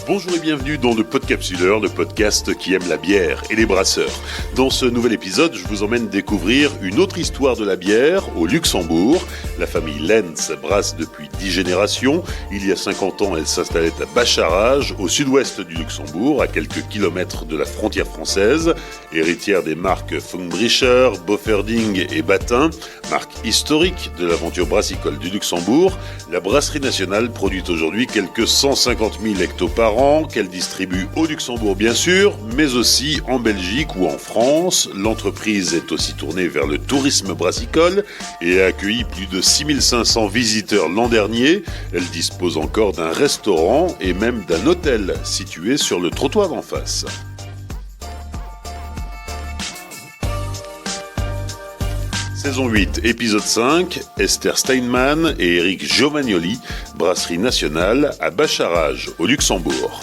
Bonjour et bienvenue dans le Podcapsuleur, le podcast qui aime la bière et les brasseurs. Dans ce nouvel épisode, je vous emmène découvrir une autre histoire de la bière au Luxembourg. La famille Lenz brasse depuis 10 générations. Il y a 50 ans, elle s'installait à Bacharach, au sud-ouest du Luxembourg, à quelques kilomètres de la frontière française. Héritière des marques Fungbrischer, Bofferding et Batin, marque historique de l'aventure brassicole du Luxembourg, la brasserie nationale produit aujourd'hui quelques 150 000 hectos par an, qu'elle distribue au Luxembourg bien sûr, mais aussi en Belgique ou en France. L'entreprise est aussi tournée vers le tourisme brassicole et a accueilli plus de 6500 visiteurs l'an dernier. Elle dispose encore d'un restaurant et même d'un hôtel situé sur le trottoir d'en face. Saison 8, épisode 5, Esther Steinmann et Eric Giovagnoli, brasserie nationale à Bacharach, au Luxembourg.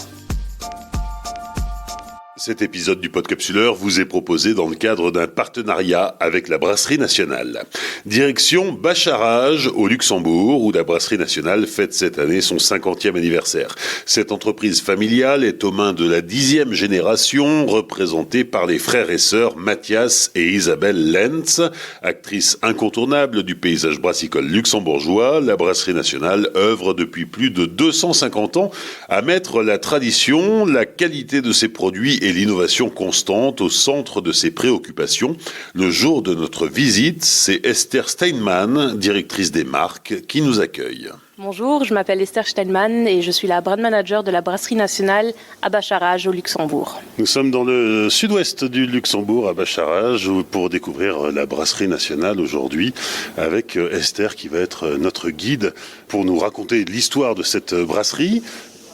Cet épisode du Podcapsuleur vous est proposé dans le cadre d'un partenariat avec la Brasserie Nationale. Direction Bacharach au Luxembourg, où la Brasserie Nationale fête cette année son 50e anniversaire. Cette entreprise familiale est aux mains de la 10e génération, représentée par les frères et sœurs Mathias et Isabelle Lenz. Actrice incontournable du paysage brassicole luxembourgeois, la Brasserie Nationale œuvre depuis plus de 250 ans à mettre la tradition, la qualité de ses produits et l'innovation constante au centre de ses préoccupations. Le jour de notre visite, c'est Esther Steinmann, directrice des marques, qui nous accueille. Bonjour, je m'appelle Esther Steinmann et je suis la brand manager de la Brasserie Nationale à Bacharach au Luxembourg. Nous sommes dans le sud-ouest du Luxembourg à Bacharach pour découvrir la Brasserie Nationale aujourd'hui avec Esther qui va être notre guide pour nous raconter l'histoire de cette brasserie.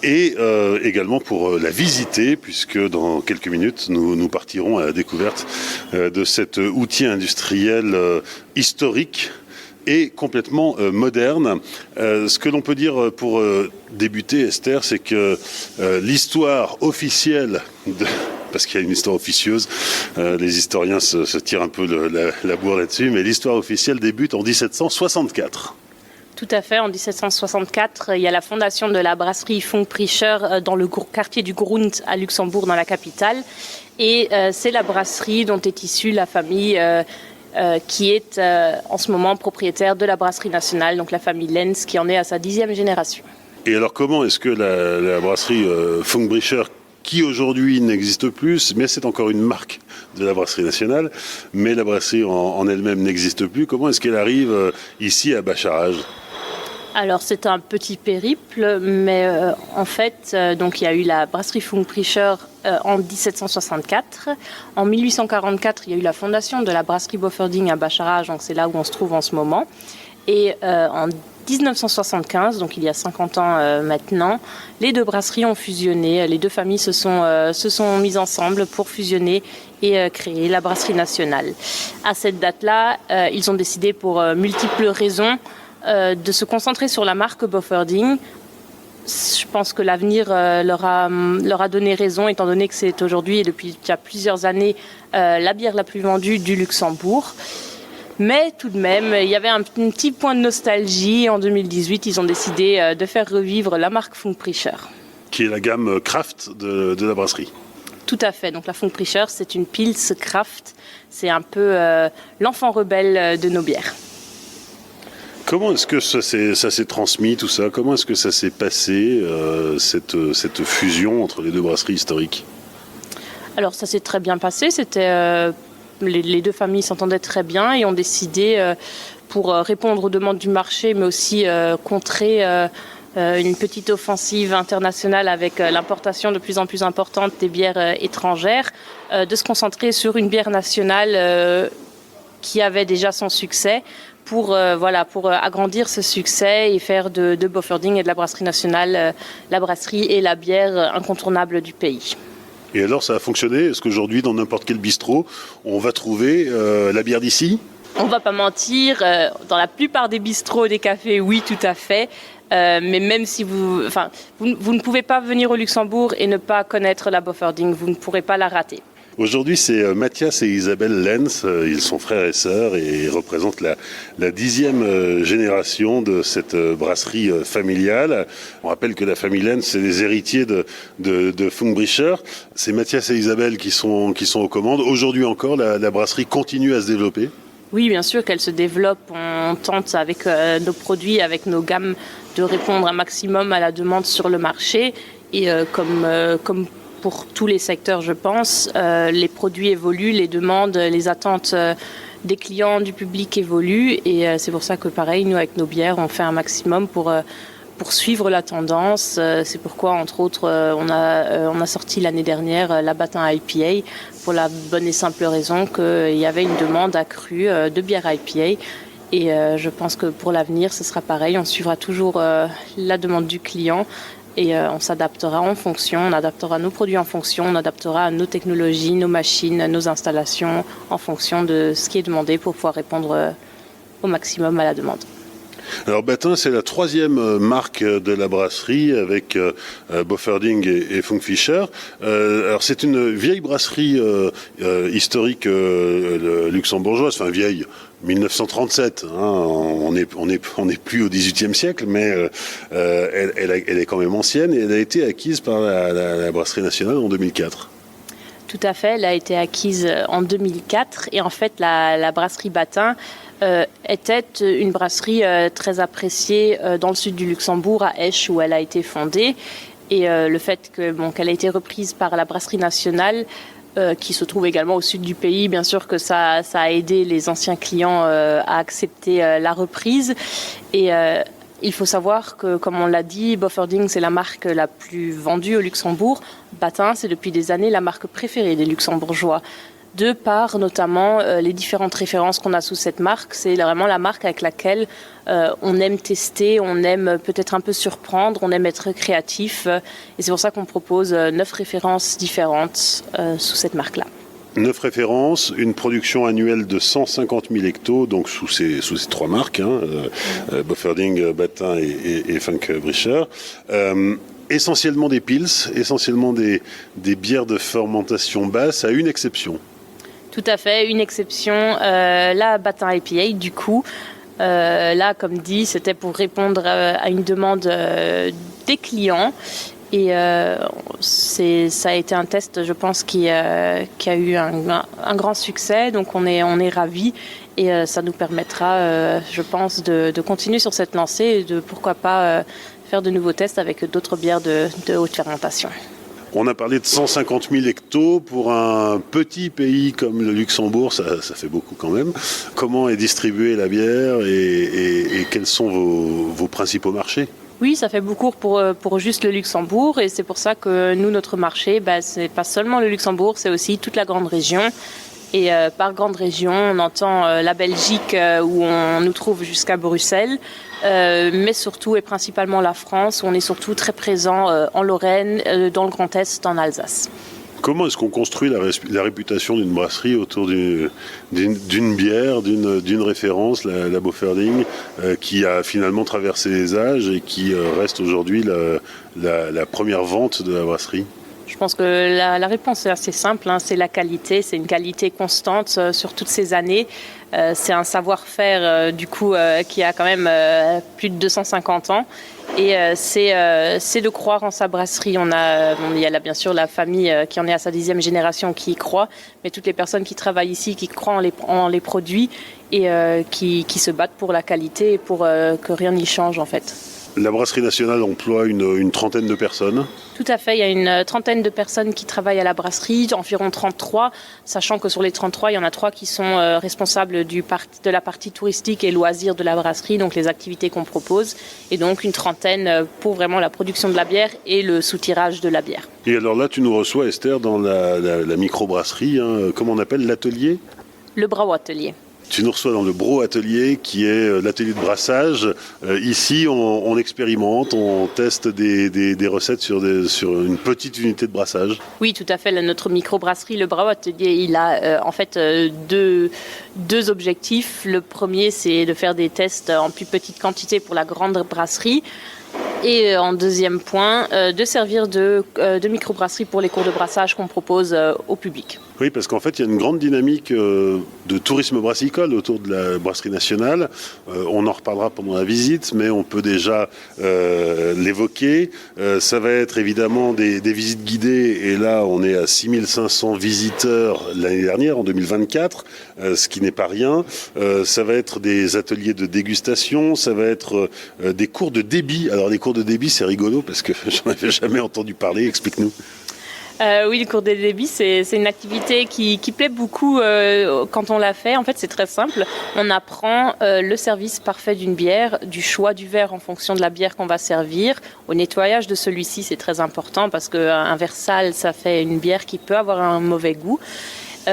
Et également pour la visiter, puisque dans quelques minutes, nous partirons à la découverte de cet outil industriel historique et complètement moderne. Ce que l'on peut dire pour débuter, Esther, c'est que l'histoire officielle parce qu'il y a une histoire officieuse, les historiens se tirent un peu la bourre là-dessus, mais l'histoire officielle débute en 1764. Tout à fait, en 1764, il y a la fondation de la brasserie Fungbrischer dans le quartier du Grund à Luxembourg, dans la capitale. Et c'est la brasserie dont est issue la famille qui est en ce moment propriétaire de la brasserie nationale, donc la famille Lenz, qui en est à sa 10e génération. Et alors comment est-ce que la brasserie Fungbrischer, qui aujourd'hui n'existe plus, mais c'est encore une marque de la brasserie nationale, mais la brasserie en elle-même n'existe plus, comment est-ce qu'elle arrive ici à Bacharach ? Alors c'est un petit périple, mais en fait, donc il y a eu la brasserie Fungbrischer en 1764. En 1844, il y a eu la fondation de la brasserie Bofferding à Bacharach, donc c'est là où on se trouve en ce moment. Et en 1975, donc il y a 50 ans maintenant, les deux brasseries ont fusionné. Les deux familles se sont mises ensemble pour fusionner et créer la brasserie nationale. À cette date-là, ils ont décidé pour multiples raisons de se concentrer sur la marque Bofferding. Je pense que l'avenir leur a donné raison, étant donné que c'est aujourd'hui et depuis déjà plusieurs années la bière la plus vendue du Luxembourg. Mais tout de même, il y avait un petit point de nostalgie. En 2018, ils ont décidé de faire revivre la marque Fungbrischer. Qui est la gamme craft de la brasserie. Tout à fait. Donc la Fungbrischer, c'est une Pils craft. C'est un peu l'enfant rebelle de nos bières. Comment est-ce que ça s'est transmis, tout ça ? Comment est-ce que ça s'est passé, cette fusion entre les deux brasseries historiques ? Alors ça s'est très bien passé. C'était... Les deux familles s'entendaient très bien et ont décidé, pour répondre aux demandes du marché, mais aussi contrer une petite offensive internationale avec l'importation de plus en plus importante des bières étrangères, de se concentrer sur une bière nationale qui avait déjà son succès pour agrandir ce succès et faire de Bofferding et de la brasserie nationale la brasserie et la bière incontournable du pays. Et alors, ça a fonctionné ? Est-ce qu'aujourd'hui, dans n'importe quel bistrot, on va trouver la bière d'ici ? On ne va pas mentir, dans la plupart des bistrots, des cafés, oui, tout à fait. Mais même si vous ne pouvez pas venir au Luxembourg et ne pas connaître la Bofferding, vous ne pourrez pas la rater. Aujourd'hui, c'est Mathias et Isabelle Lenz. Ils sont frères et sœurs et représentent la 10e génération de cette brasserie familiale. On rappelle que la famille Lenz, c'est les héritiers de Fungbrischer. C'est Mathias et Isabelle qui sont aux commandes. Aujourd'hui encore, la brasserie continue à se développer. Oui, bien sûr qu'elle se développe. On tente avec nos produits, avec nos gammes, de répondre un maximum à la demande sur le marché. Et comme pour tous les secteurs, je pense, les produits évoluent, les demandes, les attentes des clients, du public évoluent. Et c'est pour ça que, pareil, nous, avec nos bières, on fait un maximum pour suivre la tendance. C'est pourquoi, entre autres, on a sorti l'année dernière la Batin IPA pour la bonne et simple raison qu'il y avait une demande accrue de bière IPA. Et je pense que pour l'avenir, ce sera pareil. On suivra toujours la demande du client. Et on s'adaptera en fonction, on adaptera nos produits en fonction, on adaptera nos technologies, nos machines, nos installations en fonction de ce qui est demandé pour pouvoir répondre au maximum à la demande. Alors Batin, c'est la 3e marque de la brasserie avec Bofferding et Funkfischer. Alors c'est une vieille brasserie historique luxembourgeoise, enfin vieille, 1937. Hein, on n'est plus au XVIIIe siècle, mais elle est quand même ancienne et elle a été acquise par la brasserie nationale en 2004. Tout à fait, elle a été acquise en 2004 et en fait la brasserie Batin était une brasserie très appréciée dans le sud du Luxembourg, à Esch, où elle a été fondée. Et le fait qu'elle a été reprise par la brasserie nationale, qui se trouve également au sud du pays, bien sûr que ça a aidé les anciens clients à accepter la reprise. Et il faut savoir que, comme on l'a dit, Bofferding, c'est la marque la plus vendue au Luxembourg. Batin, c'est depuis des années la marque préférée des Luxembourgeois. De par notamment les différentes références qu'on a sous cette marque, c'est vraiment la marque avec laquelle on aime tester, on aime peut-être un peu surprendre, on aime être créatif. Et c'est pour ça qu'on propose 9 références différentes sous cette marque-là. 9 références, une production annuelle de 150 000 hectos, donc sous ces 3 marques, Bofferding, Batin et Funkbrischer. Essentiellement des pils, essentiellement des bières de fermentation basse, à une exception. Tout à fait, une exception, la Batin IPA, du coup. Là, comme dit, c'était pour répondre à une demande des clients. Et ça a été un test, je pense, qui a eu un grand succès. Donc, on est ravis. Et ça nous permettra, je pense, de continuer sur cette lancée et de, pourquoi pas, faire de nouveaux tests avec d'autres bières de haute fermentation. On a parlé de 150 000 hectos pour un petit pays comme le Luxembourg, ça fait beaucoup quand même. Comment est distribuée la bière et quels sont vos principaux marchés ? Oui, ça fait beaucoup pour juste le Luxembourg et c'est pour ça que nous, notre marché, c'est pas seulement le Luxembourg, c'est aussi toute la grande région. Et par grande région, on entend la Belgique où on nous trouve jusqu'à Bruxelles, mais surtout et principalement la France où on est surtout très présent en Lorraine, dans le Grand Est, en Alsace. Comment est-ce qu'on construit la réputation d'une brasserie autour d'une bière, d'une référence, la Bofferding, qui a finalement traversé les âges et qui reste aujourd'hui la première vente de la brasserie ? Je pense que la réponse est assez simple, c'est la qualité, c'est une qualité constante sur toutes ces années. C'est un savoir-faire qui a quand même plus de 250 ans. Et c'est de croire en sa brasserie. Il y a là, bien sûr la famille qui en est à sa 10e génération qui y croit, mais toutes les personnes qui travaillent ici, qui croient en les produits et qui se battent pour la qualité et pour que rien n'y change en fait. La brasserie nationale emploie une trentaine de personnes. Tout à fait, il y a une trentaine de personnes qui travaillent à la brasserie, environ 33, sachant que sur les 33, il y en a 3 qui sont responsables de la partie touristique et loisirs de la brasserie, donc les activités qu'on propose, et donc une trentaine pour vraiment la production de la bière et le soutirage de la bière. Et alors là, tu nous reçois, Esther, dans la microbrasserie, comment on appelle l'atelier ? Le Brau Atelier. Tu nous reçois dans le Brau Atelier, qui est l'atelier de brassage. Ici, on expérimente, on teste des recettes sur une petite unité de brassage. Oui, tout à fait. Notre microbrasserie, le Brau Atelier, il a en fait deux objectifs. Le premier, c'est de faire des tests en plus petite quantité pour la grande brasserie. Et en deuxième point, de servir de microbrasserie pour les cours de brassage qu'on propose au public. Oui, parce qu'en fait, il y a une grande dynamique de tourisme brassicole autour de la brasserie nationale. On en reparlera pendant la visite, mais on peut déjà l'évoquer. Ça va être évidemment des visites guidées, et là, on est à 6500 visiteurs l'année dernière, en 2024, ce qui n'est pas rien. Ça va être des ateliers de dégustation, ça va être des cours de débit. Alors, les cours de débit, c'est rigolo, parce que j'en avais jamais entendu parler. Explique-nous. Oui, le cours des débits, c'est une activité qui plaît beaucoup quand on la fait. En fait, c'est très simple. On apprend le service parfait d'une bière, du choix du verre en fonction de la bière qu'on va servir, au nettoyage de celui-ci, c'est très important parce qu'un verre sale, ça fait une bière qui peut avoir un mauvais goût.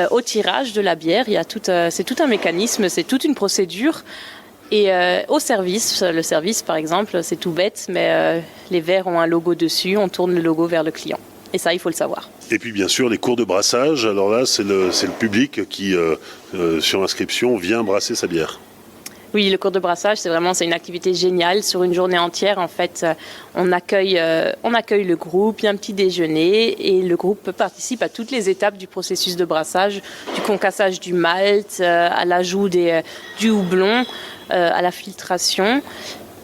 Au tirage de la bière, c'est tout un mécanisme, c'est toute une procédure. Et au service, le service par exemple, c'est tout bête, mais les verres ont un logo dessus, on tourne le logo vers le client. Et ça, il faut le savoir. Et puis bien sûr, les cours de brassage. Alors là, c'est le public qui, sur inscription, vient brasser sa bière. Oui, le cours de brassage, c'est une activité géniale. Sur une journée entière, en fait, on accueille le groupe, il y a un petit déjeuner et le groupe participe à toutes les étapes du processus de brassage, du concassage du malt, à l'ajout du houblon, à la filtration.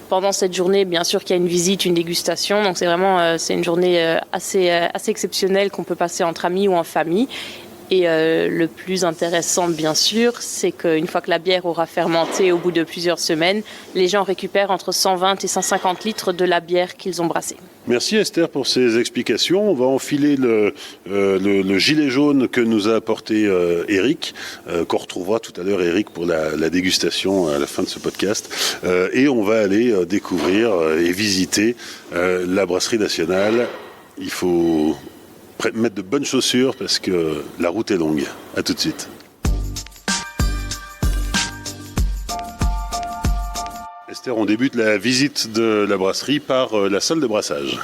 Pendant cette journée, bien sûr qu'il y a une visite, une dégustation. Donc c'est une journée assez exceptionnelle qu'on peut passer entre amis ou en famille. Et le plus intéressant, bien sûr, c'est qu'une fois que la bière aura fermenté au bout de plusieurs semaines, les gens récupèrent entre 120 et 150 litres de la bière qu'ils ont brassée. Merci Esther pour ces explications. On va enfiler le gilet jaune que nous a apporté Eric, qu'on retrouvera tout à l'heure Eric pour la dégustation à la fin de ce podcast. Et on va aller découvrir et visiter la brasserie nationale. Il faut mettre de bonnes chaussures parce que la route est longue. À tout de suite. Esther, on débute la visite de la brasserie par la salle de brassage.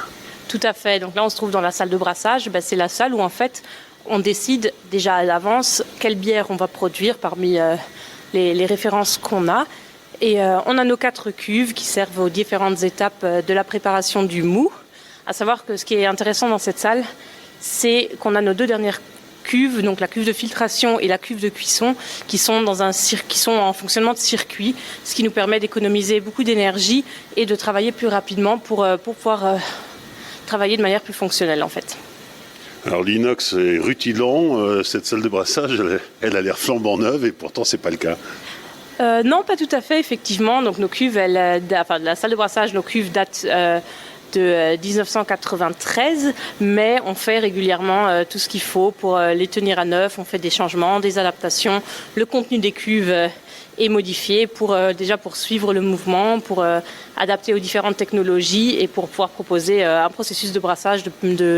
Tout à fait. Donc là, on se trouve dans la salle de brassage. C'est la salle où, en fait, on décide déjà à l'avance quelle bière on va produire parmi les références qu'on a. Et on a nos 4 cuves qui servent aux différentes étapes de la préparation du mou. À savoir que ce qui est intéressant dans cette salle, c'est qu'on a nos 2 dernières cuves, donc la cuve de filtration et la cuve de cuisson, qui sont en fonctionnement de circuit, ce qui nous permet d'économiser beaucoup d'énergie et de travailler plus rapidement pour pouvoir travailler de manière plus fonctionnelle en fait. Alors l'inox est rutilant, cette salle de brassage, elle a l'air flambant neuve et pourtant c'est pas le cas. Non, pas tout à fait, effectivement. Donc nos cuves, de la salle de brassage, nos cuves datent de 1993, mais on fait régulièrement tout ce qu'il faut pour les tenir à neuf. On fait des changements, des adaptations. Le contenu des cuves est modifié pour suivre le mouvement, pour adapter aux différentes technologies et pour pouvoir proposer un processus de brassage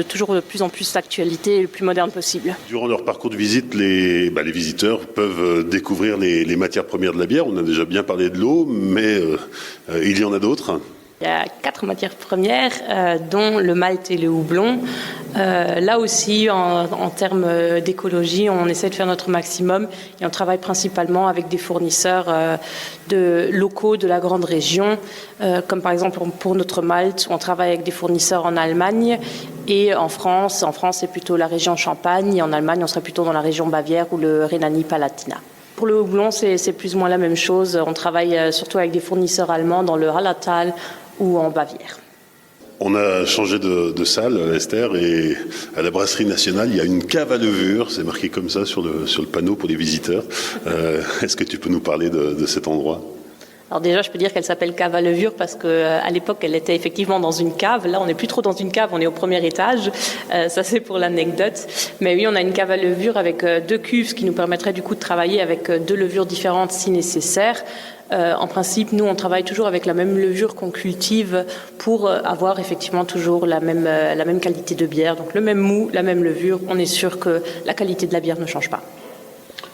toujours de plus en plus d'actualité et le plus moderne possible. Durant leur parcours de visite, les visiteurs peuvent découvrir les matières premières de la bière. On a déjà bien parlé de l'eau, mais il y en a d'autres. Il y a 4 matières premières, dont le malt et le houblon. Là aussi, en termes d'écologie, on essaie de faire notre maximum et on travaille principalement avec des fournisseurs locaux de la grande région, comme par exemple pour notre malt, on travaille avec des fournisseurs en Allemagne et en France. En France, c'est plutôt la région Champagne et en Allemagne, on serait plutôt dans la région Bavière ou le Rhénanie-Palatinat. Pour le houblon, c'est plus ou moins la même chose. On travaille surtout avec des fournisseurs allemands dans le Hallertal ou en Bavière. On a changé de salle, Esther, et à la brasserie nationale, il y a une cave à levure, c'est marqué comme ça sur le panneau pour les visiteurs. Est-ce que tu peux nous parler de cet endroit ? Alors déjà, je peux dire qu'elle s'appelle cave à levure parce qu'à l'époque, elle était effectivement dans une cave. Là, on n'est plus trop dans une cave, on est au premier étage. Ça, c'est pour l'anecdote. Mais oui, on a une cave à levure avec 2 cuves, ce qui nous permettrait du coup de travailler avec 2 levures différentes si nécessaire. En principe, nous, on travaille toujours avec la même levure qu'on cultive pour avoir effectivement toujours la même qualité de bière. Donc le même mou, la même levure, on est sûr que la qualité de la bière ne change pas.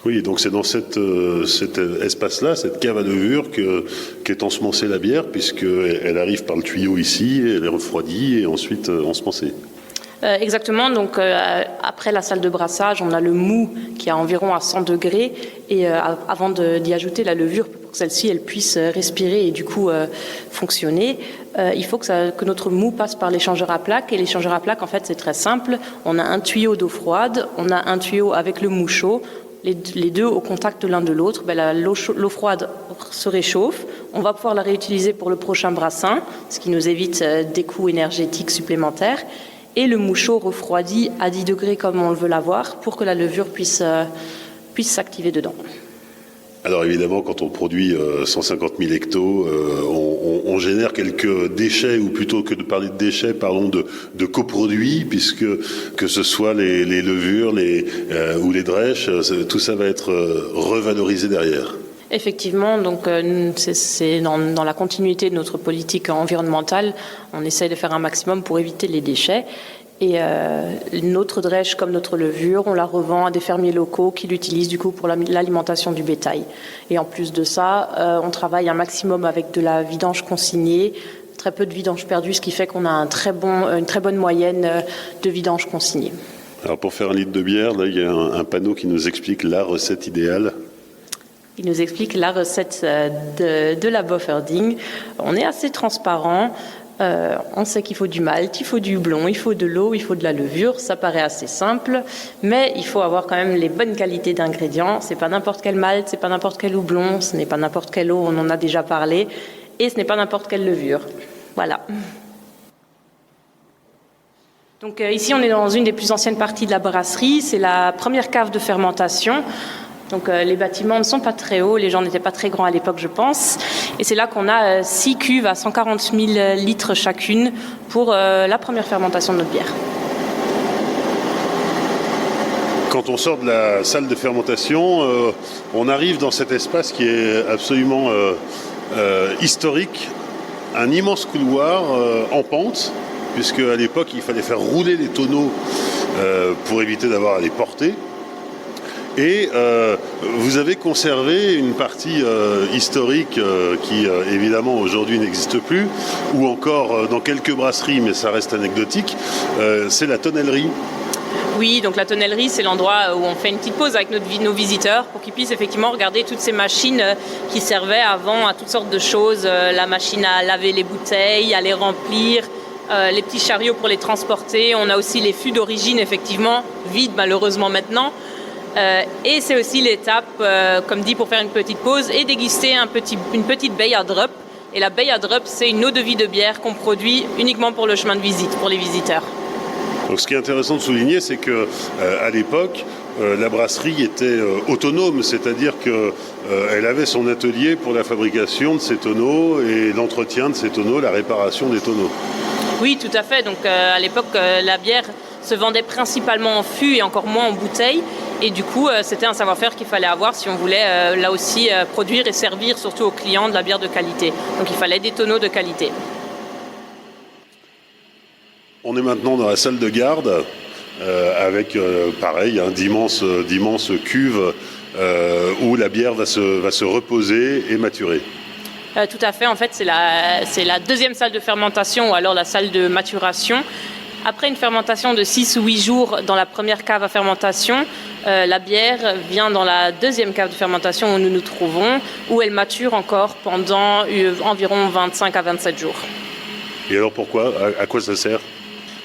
Oui, donc c'est dans cet espace-là, cette cave à levure, qu'est ensemencée la bière, puisqu'elle arrive par le tuyau ici, elle est refroidie et ensuite ensemencée. Exactement, donc après la salle de brassage, on a le mou qui est à environ à 100 degrés et avant d'y ajouter la levure pour que celle-ci elle puisse respirer et du coup fonctionner, il faut que notre mou passe par l'échangeur à plaques. Et l'échangeur à plaques, en fait, c'est très simple. On a un tuyau d'eau froide, on a un tuyau avec le mou chaud. Les deux au contact l'un de l'autre, l'eau froide se réchauffe. On va pouvoir la réutiliser pour le prochain brassin, ce qui nous évite des coûts énergétiques supplémentaires. Et le mou chaud refroidit à 10 degrés comme on le veut l'avoir pour que la levure puisse s'activer dedans. Alors évidemment, quand on produit 150 000 hectos, on génère quelques déchets, ou plutôt que de parler de déchets, parlons de coproduits, puisque que ce soit les levures ou les drèches, tout ça va être revalorisé derrière. Effectivement, donc c'est dans la continuité de notre politique environnementale, on essaie de faire un maximum pour éviter les déchets. Et notre drèche, comme notre levure, on la revend à des fermiers locaux qui l'utilisent du coup pour l'alimentation du bétail. Et en plus de ça, on travaille un maximum avec de la vidange consignée, très peu de vidange perdue, ce qui fait qu'on a une très bonne moyenne de vidange consignée. Alors pour faire un litre de bière, là, il y a un panneau qui nous explique la recette idéale. Il nous explique la recette de la Bofferding. On est assez transparent. On sait qu'il faut du malt, il faut du houblon, il faut de l'eau, il faut de la levure. Ça paraît assez simple, mais il faut avoir quand même les bonnes qualités d'ingrédients. C'est pas n'importe quel malt, c'est pas n'importe quel houblon, ce n'est pas n'importe quelle eau, on en a déjà parlé, et ce n'est pas n'importe quelle levure. Voilà. Donc ici, on est dans une des plus anciennes parties de la brasserie. C'est la première cave de fermentation. Donc les bâtiments ne sont pas très hauts, les gens n'étaient pas très grands à l'époque, je pense. Et c'est là qu'on a 6 cuves à 140 000 litres chacune pour la première fermentation de notre bière. Quand on sort de la salle de fermentation, on arrive dans cet espace qui est absolument historique, un immense couloir en pente, puisque à l'époque il fallait faire rouler les tonneaux pour éviter d'avoir à les porter. Et vous avez conservé une partie historique qui évidemment aujourd'hui n'existe plus, ou encore dans quelques brasseries, mais ça reste anecdotique, c'est la tonnellerie. Oui, donc la tonnellerie, c'est l'endroit où on fait une petite pause avec nos visiteurs pour qu'ils puissent effectivement regarder toutes ces machines qui servaient avant à toutes sortes de choses, la machine à laver les bouteilles, à les remplir, les petits chariots pour les transporter. On a aussi les fûts d'origine, effectivement, vides malheureusement maintenant. Et c'est aussi l'étape, comme dit, pour faire une petite pause et déguster une petite Bay à Drop. Et la Bay à Drop, c'est une eau-de-vie de bière qu'on produit uniquement pour le chemin de visite, pour les visiteurs. Donc, ce qui est intéressant de souligner, c'est que à l'époque, la brasserie était autonome, c'est-à-dire qu'elle avait son atelier pour la fabrication de ces tonneaux et l'entretien de ces tonneaux, la réparation des tonneaux. Oui, tout à fait. Donc à l'époque, la bière se vendait principalement en fût et encore moins en bouteille. Et du coup, c'était un savoir-faire qu'il fallait avoir si on voulait là aussi produire et servir surtout aux clients de la bière de qualité. Donc il fallait des tonneaux de qualité. On est maintenant dans la salle de garde avec pareil d'immenses cuves où la bière va se reposer et maturer. Tout à fait, en fait c'est la deuxième salle de fermentation ou alors la salle de maturation. Après une fermentation de 6 ou 8 jours dans la première cave à fermentation, la bière vient dans la deuxième cave de fermentation où nous nous trouvons, où elle mature encore pendant environ 25 à 27 jours. Et alors pourquoi ? À quoi ça sert ?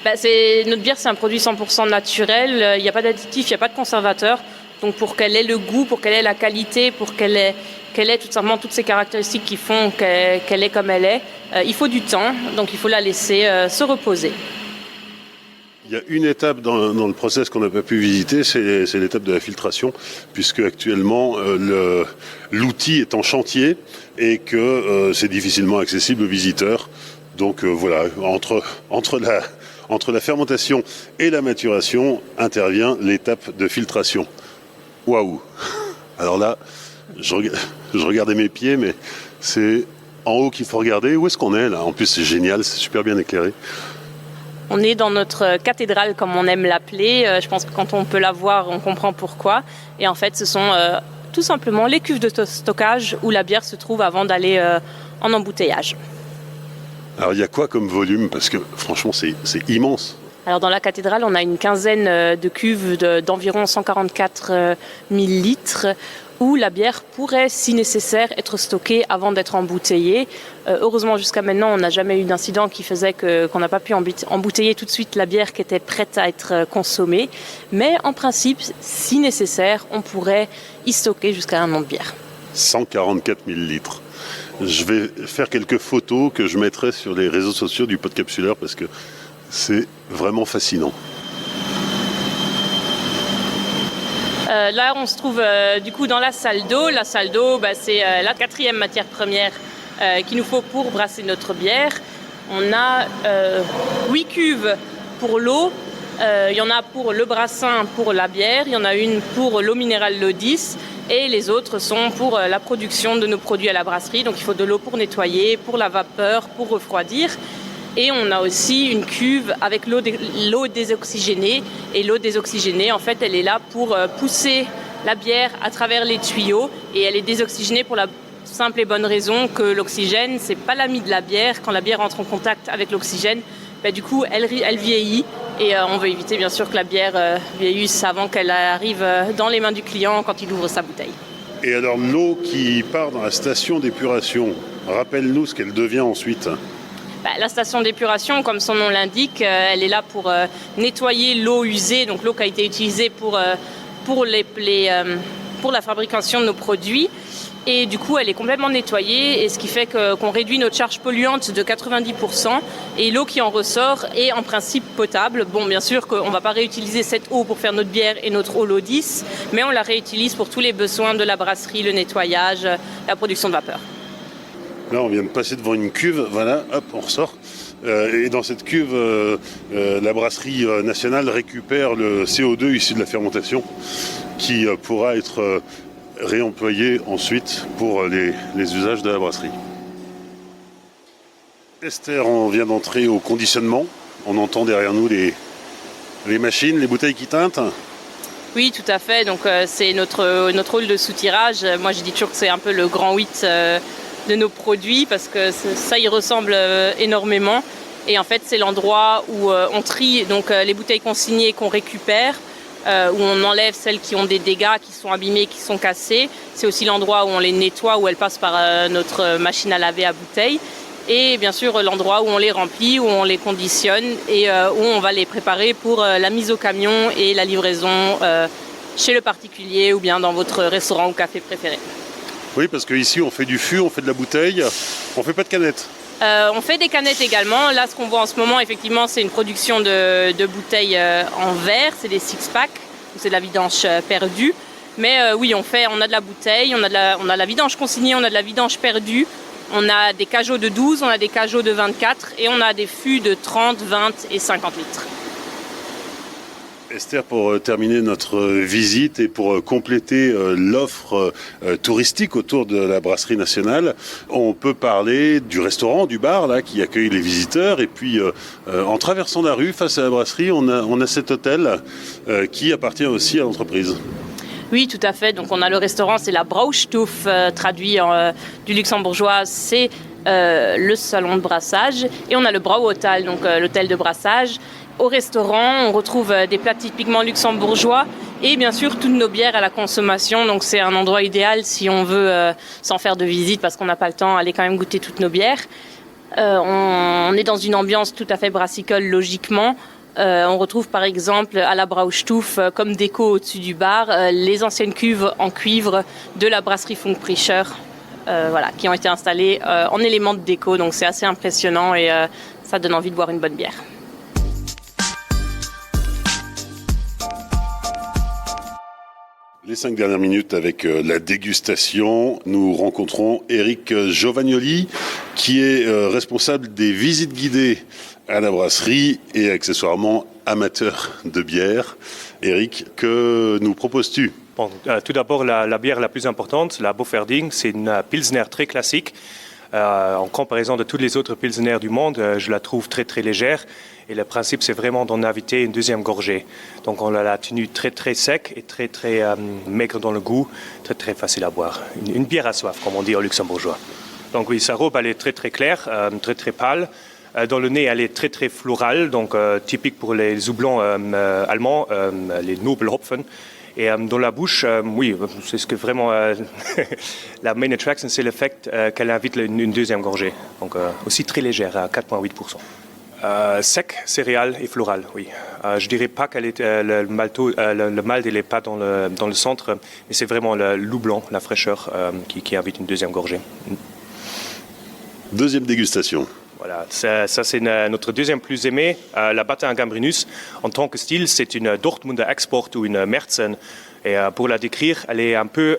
Notre bière, c'est un produit 100% naturel, il n'y a pas d'additifs, il n'y a pas de conservateur. Donc pour qu'elle ait le goût, pour qu'elle ait la qualité, pour qu'elle ait tout simplement toutes ces caractéristiques qui font qu'elle est comme elle est, il faut du temps, donc il faut la laisser se reposer. Il y a une étape dans le process qu'on n'a pas pu visiter, c'est l'étape de la filtration, puisque actuellement l'outil est en chantier et que c'est difficilement accessible aux visiteurs. Donc voilà, entre la fermentation et la maturation intervient l'étape de filtration. Waouh! Alors là, je regardais mes pieds, mais c'est en haut qu'il faut regarder. Où est-ce qu'on est là? En plus, c'est génial, c'est super bien éclairé. On est dans notre cathédrale, comme on aime l'appeler. Je pense que quand on peut la voir, on comprend pourquoi. Et en fait, ce sont tout simplement les cuves de stockage où la bière se trouve avant d'aller en embouteillage. Alors, il y a quoi comme volume? Parce que franchement, c'est immense. Alors, dans la cathédrale, on a une quinzaine de cuves d'environ 144 000 litres où la bière pourrait, si nécessaire, être stockée avant d'être embouteillée. Heureusement, jusqu'à maintenant, on n'a jamais eu d'incident qui faisait qu'on n'a pas pu embouteiller tout de suite la bière qui était prête à être consommée. Mais en principe, si nécessaire, on pourrait y stocker jusqu'à un an de bière. 144 000 litres. Je vais faire quelques photos que je mettrai sur les réseaux sociaux du Podcapsuleur parce que c'est vraiment fascinant. Là, on se trouve du coup dans la salle d'eau. La salle d'eau, c'est la 4e matière première qu'il nous faut pour brasser notre bière. On a 8 cuves pour l'eau. Il y en a pour le brassin, pour la bière. Il y en a une pour l'eau minérale, l'eau 10. Et les autres sont pour la production de nos produits à la brasserie. Donc il faut de l'eau pour nettoyer, pour la vapeur, pour refroidir. Et on a aussi une cuve avec l'eau désoxygénée. Et l'eau désoxygénée, en fait, elle est là pour pousser la bière à travers les tuyaux. Et elle est désoxygénée pour la simple et bonne raison que l'oxygène, c'est pas l'ami de la bière. Quand la bière entre en contact avec l'oxygène, du coup, elle vieillit. Et on veut éviter, bien sûr, que la bière vieillisse avant qu'elle arrive dans les mains du client quand il ouvre sa bouteille. Et alors, l'eau qui part dans la station d'épuration, rappelle-nous ce qu'elle devient ensuite. La station d'épuration, comme son nom l'indique, elle est là pour nettoyer l'eau usée, donc l'eau qui a été utilisée pour la fabrication de nos produits. Et du coup, elle est complètement nettoyée, et ce qui fait qu'on réduit notre charge polluante de 90%. Et l'eau qui en ressort est en principe potable. Bon, bien sûr qu'on ne va pas réutiliser cette eau pour faire notre bière et notre eau l'eau 10, mais on la réutilise pour tous les besoins de la brasserie, le nettoyage, la production de vapeur. Là, on vient de passer devant une cuve, voilà, hop, on ressort. Et dans cette cuve, la brasserie nationale récupère le CO2 issu de la fermentation qui pourra être réemployé ensuite pour les usages de la brasserie. Esther, on vient d'entrer au conditionnement. On entend derrière nous les machines, les bouteilles qui teintent. Oui, tout à fait. Donc, c'est notre rôle de soutirage. Moi, je dis toujours que c'est un peu le grand 8 de nos produits parce que ça y ressemble énormément. Et en fait, c'est l'endroit où on trie donc, les bouteilles consignées qu'on récupère, où on enlève celles qui ont des dégâts, qui sont abîmées, qui sont cassées. C'est aussi l'endroit où on les nettoie, où elles passent par notre machine à laver à bouteilles. Et bien sûr, l'endroit où on les remplit, où on les conditionne et où on va les préparer pour la mise au camion et la livraison chez le particulier ou bien dans votre restaurant ou café préféré. Oui, parce qu'ici, on fait du fût, on fait de la bouteille, on ne fait pas de canettes. On fait des canettes également. Là, ce qu'on voit en ce moment, effectivement, c'est une production de bouteilles en verre. C'est des six-packs, c'est de la vidange perdue. Mais oui, on a de la bouteille, on a de la vidange consignée, on a de la vidange perdue. On a des cajots de 12, on a des cajots de 24 et on a des fûts de 30, 20 et 50 litres. Esther, pour terminer notre visite et pour compléter l'offre touristique autour de la brasserie nationale, on peut parler du restaurant, du bar là, qui accueille les visiteurs. Et puis, en traversant la rue, face à la brasserie, on a cet hôtel qui appartient aussi à l'entreprise. Oui, tout à fait. Donc, on a le restaurant, c'est la Braustuf, traduit du luxembourgeois, c'est le salon de brassage. Et on a le Brauhotel, donc l'hôtel de brassage. Au restaurant, on retrouve des plats typiquement luxembourgeois et bien sûr toutes nos bières à la consommation. Donc c'est un endroit idéal si on veut, sans faire de visite parce qu'on n'a pas le temps, aller quand même goûter toutes nos bières. On est dans une ambiance tout à fait brassicole logiquement. On retrouve par exemple à la Braustuf, comme déco au-dessus du bar, les anciennes cuves en cuivre de la brasserie Funkprischer, qui ont été installées en éléments de déco. Donc c'est assez impressionnant et ça donne envie de boire une bonne bière. Les 5 dernières minutes avec la dégustation, nous rencontrons Eric Giovagnoli qui est responsable des visites guidées à la brasserie et accessoirement amateur de bière. Eric, que nous proposes-tu ? Bon, tout d'abord, la bière la plus importante, la Boferding, c'est une pilsner très classique. En comparaison de toutes les autres pilsner du monde, je la trouve très très légère. Et le principe, c'est vraiment d'en inviter une deuxième gorgée. Donc on a la tenue très très sec et très très maigre dans le goût, très très facile à boire. Une bière à soif, comme on dit au luxembourgeois. Donc oui, sa robe, elle est très très claire, très très pâle. Dans le nez, elle est très très florale, donc typique pour les houblons allemands, les Nobelhopfen. Et dans la bouche, oui, c'est ce que vraiment la main attraction, c'est le fait qu'elle invite une deuxième gorgée. Donc aussi très légère, à 4,8%. Sec, céréales et floral, oui. Je dirais pas qu'elle est le malt, il n'est pas dans le centre, mais c'est vraiment le loup blanc, la fraîcheur, qui invite une deuxième gorgée. Deuxième dégustation. Voilà, ça c'est notre deuxième plus aimé, la Batin Gambrinus. En tant que style, c'est une Dortmunder Export ou une Märzen. Et pour la décrire, elle est un peu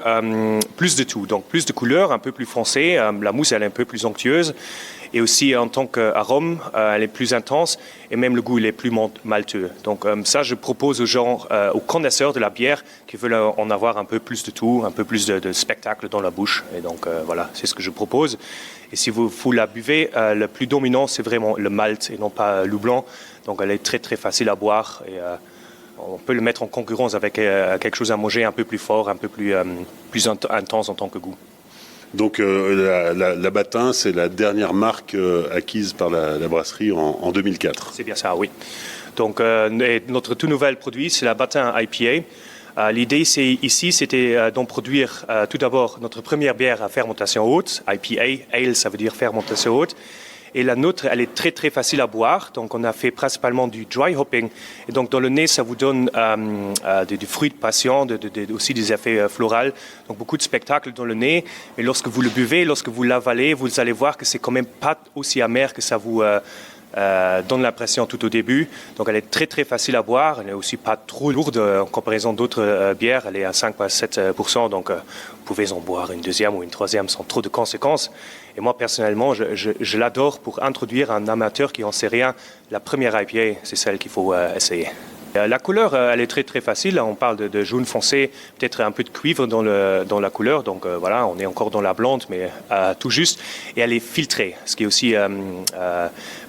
plus de tout, donc plus de couleurs, un peu plus foncée. La mousse, elle est un peu plus onctueuse. Et aussi, en tant qu'arôme, elle est plus intense. Et même le goût, il est plus malteux. Donc ça, je propose aux connaisseurs de la bière qui veulent en avoir un peu plus de tout, un peu plus de spectacle dans la bouche. Et donc voilà, c'est ce que je propose. Et si vous la buvez, le plus dominant, c'est vraiment le malt et non pas le blanc. Donc elle est très, très facile à boire. Et on peut le mettre en concurrence avec quelque chose à manger un peu plus fort, un peu plus intense en tant que goût. Donc la Batin, c'est la dernière marque acquise par la brasserie en 2004. C'est bien ça, oui. Donc notre tout nouvel produit, c'est la Batin IPA. L'idée ici, c'était d'en produire tout d'abord notre première bière à fermentation haute, IPA, ale, ça veut dire fermentation haute. Et la nôtre, elle est très très facile à boire. Donc on a fait principalement du dry hopping. Et donc dans le nez, ça vous donne du fruit de passion, aussi des effets floraux. Donc beaucoup de spectacles dans le nez. Mais lorsque vous le buvez, lorsque vous l'avalez, vous allez voir que c'est quand même pas aussi amer que ça vous donne l'impression tout au début. Donc elle est très très facile à boire. Elle n'est aussi pas trop lourde en comparaison d'autres bières. Elle est à 5,7%. Donc vous pouvez en boire une deuxième ou une troisième sans trop de conséquences. Et moi personnellement, je l'adore pour introduire un amateur qui en sait rien. La première IPA, c'est celle qu'il faut essayer. La couleur, elle est très très facile. On parle de jaune foncé, peut-être un peu de cuivre dans la couleur. Donc voilà, on est encore dans la blonde, mais tout juste. Et elle est filtrée, ce qui est aussi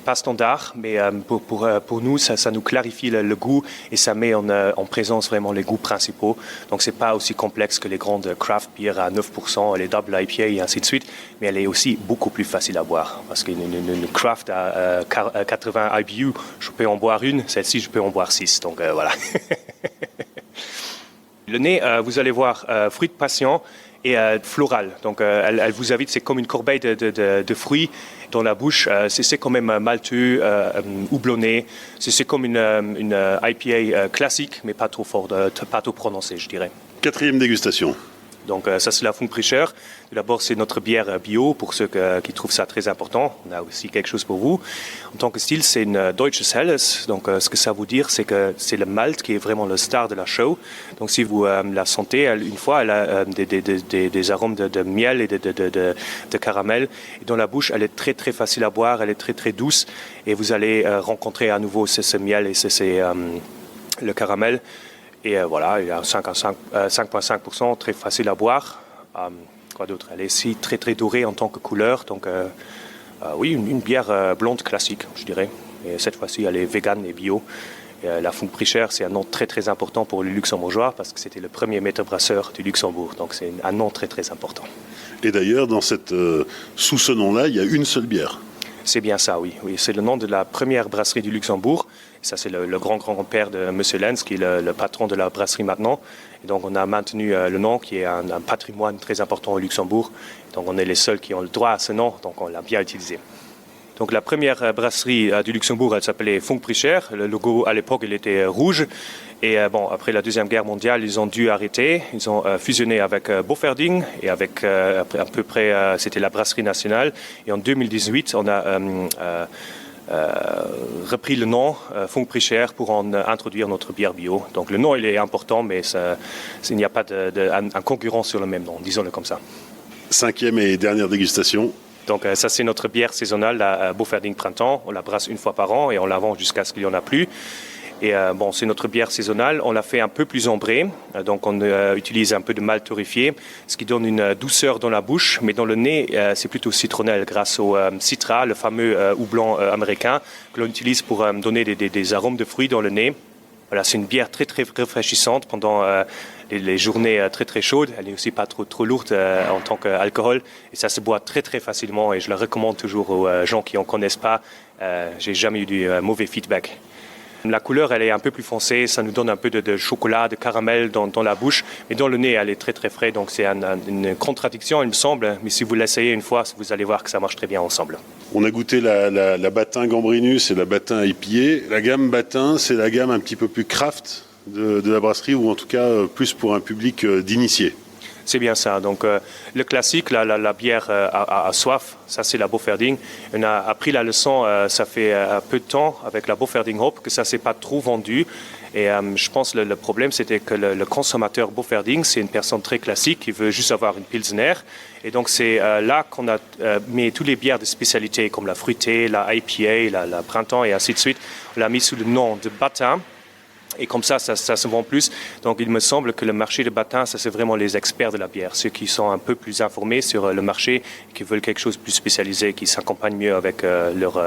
pas standard, mais pour nous, ça nous clarifie le goût et ça met en présence vraiment les goûts principaux. Donc c'est pas aussi complexe que les grandes craft beer à 9%, les double IPA et ainsi de suite, mais elle est aussi beaucoup plus facile à boire. Parce qu'une craft à 80 IBU, je peux en boire une, celle-ci, je peux en boire 6. Donc voilà. Le nez, vous allez voir fruit de passion et floral. Donc elle vous invite, c'est comme une corbeille de fruits dans la bouche. C'est quand même malteux, houblonné. C'est comme une IPA classique, mais pas trop fort, pas trop prononcée, je dirais. Quatrième dégustation. Donc ça, c'est la Funkfrischer. D'abord, c'est notre bière bio, pour ceux qui trouvent ça très important. On a aussi quelque chose pour vous. En tant que style, c'est une Deutsches Helles. Donc ce que ça veut dire, c'est que c'est le malt qui est vraiment le star de la show. Donc si vous la sentez, une fois, elle a des arômes de miel et de caramel. Et dans la bouche, elle est très très facile à boire, elle est très très douce. Et vous allez rencontrer à nouveau ce miel et le caramel. Et voilà, il y a 5,5%, très facile à boire. Quoi d'autre? Elle est aussi très très dorée en tant que couleur. Donc oui, une bière blonde classique, je dirais. Et cette fois-ci, elle est vegan et bio. Et, la Funkfrischer, c'est un nom très très important pour les Luxembourgeois parce que c'était le premier maître brasseur du Luxembourg. Donc c'est un nom très très important. Et d'ailleurs, sous ce nom-là, il y a une seule bière. C'est bien ça, oui. C'est le nom de la première brasserie du Luxembourg. Ça, c'est le grand-grand-père de M. Lenz, qui est le patron de la brasserie maintenant. Et donc, on a maintenu le nom, qui est un patrimoine très important au Luxembourg. Donc, on est les seuls qui ont le droit à ce nom, donc on l'a bien utilisé. Donc, la première brasserie du Luxembourg, elle s'appelait Funkfrischer. Le logo, à l'époque, il était rouge. Et après la Deuxième Guerre mondiale, ils ont dû arrêter. Ils ont fusionné avec Boferding et avec à peu près, c'était la brasserie nationale. Et en 2018, on a repris le nom Funkfrischer pour en introduire notre bière bio. Donc le nom, il est important, mais il n'y a pas un concurrent sur le même nom, disons-le comme ça. Cinquième et dernière dégustation. Donc ça, c'est notre bière saisonnale, la Boferding Printemps. On la brasse une fois par an et on la vend jusqu'à ce qu'il n'y en a plus. Et c'est notre bière saisonnale. On l'a fait un peu plus ambrée. Donc on utilise un peu de malt torréfié, ce qui donne une douceur dans la bouche. Mais dans le nez, c'est plutôt citronnelle grâce au Citra, le fameux houblon américain que l'on utilise pour donner des arômes de fruits dans le nez. Voilà, c'est une bière très très rafraîchissante pendant les journées très très chaudes. Elle n'est aussi pas trop lourde en tant qu'alcool. Et ça se boit très très facilement. Et je la recommande toujours aux gens qui n'en connaissent pas. J'ai jamais eu du mauvais feedback. La couleur, elle est un peu plus foncée, ça nous donne un peu de chocolat, de caramel dans la bouche, mais dans le nez, elle est très très frais, donc c'est une contradiction, il me semble, mais si vous l'essayez une fois, vous allez voir que ça marche très bien ensemble. On a goûté la Batin Gambrinus et la Batin IPA. La gamme Batin, c'est la gamme un petit peu plus craft de la brasserie, ou en tout cas plus pour un public d'initiés. C'est bien ça. Donc, le classique, la bière à soif, ça c'est la Beauferding. On a appris la leçon, ça fait peu de temps avec la Beauferding Hop, que ça ne s'est pas trop vendu. Et je pense que le problème, c'était que le consommateur Beauferding, c'est une personne très classique qui veut juste avoir une Pilsner. Et donc, c'est là qu'on a mis toutes les bières de spécialité, comme la fruitée, la IPA, la printemps et ainsi de suite. On l'a mis sous le nom de Batin. Et comme ça se vend plus. Donc, il me semble que le marché de Batin, ça, c'est vraiment les experts de la bière. Ceux qui sont un peu plus informés sur le marché, qui veulent quelque chose de plus spécialisé, qui s'accompagnent mieux avec leur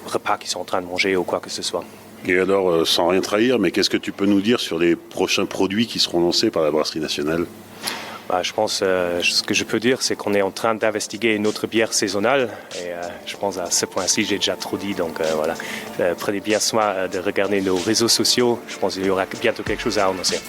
repas qu'ils sont en train de manger ou quoi que ce soit. Et alors, sans rien trahir, mais qu'est-ce que tu peux nous dire sur les prochains produits qui seront lancés par la Brasserie Nationale ? Je pense ce que je peux dire, c'est qu'on est en train d'investiguer une autre bière saisonnale. Et je pense à ce point-ci, j'ai déjà trop dit. Donc voilà, prenez bien soin de regarder nos réseaux sociaux. Je pense qu'il y aura bientôt quelque chose à annoncer.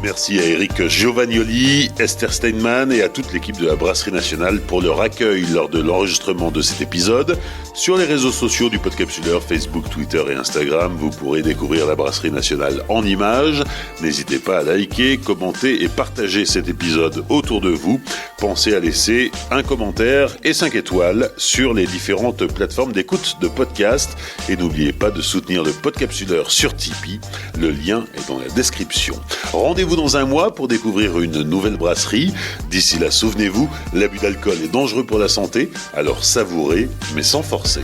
Merci à Eric Giovagnoli, Esther Steinman et à toute l'équipe de la Brasserie Nationale pour leur accueil lors de l'enregistrement de cet épisode. Sur les réseaux sociaux du Podcapsuleur, Facebook, Twitter et Instagram, vous pourrez découvrir la Brasserie Nationale en images. N'hésitez pas à liker, commenter et partager cet épisode autour de vous. Pensez à laisser un commentaire et 5 étoiles sur les différentes plateformes d'écoute de podcast. Et n'oubliez pas de soutenir le Podcapsuleur sur Tipeee. Le lien est dans la description. Rendez-vous dans un mois pour découvrir une nouvelle brasserie. D'ici là, souvenez-vous, l'abus d'alcool est dangereux pour la santé, alors savourez, mais sans forcer.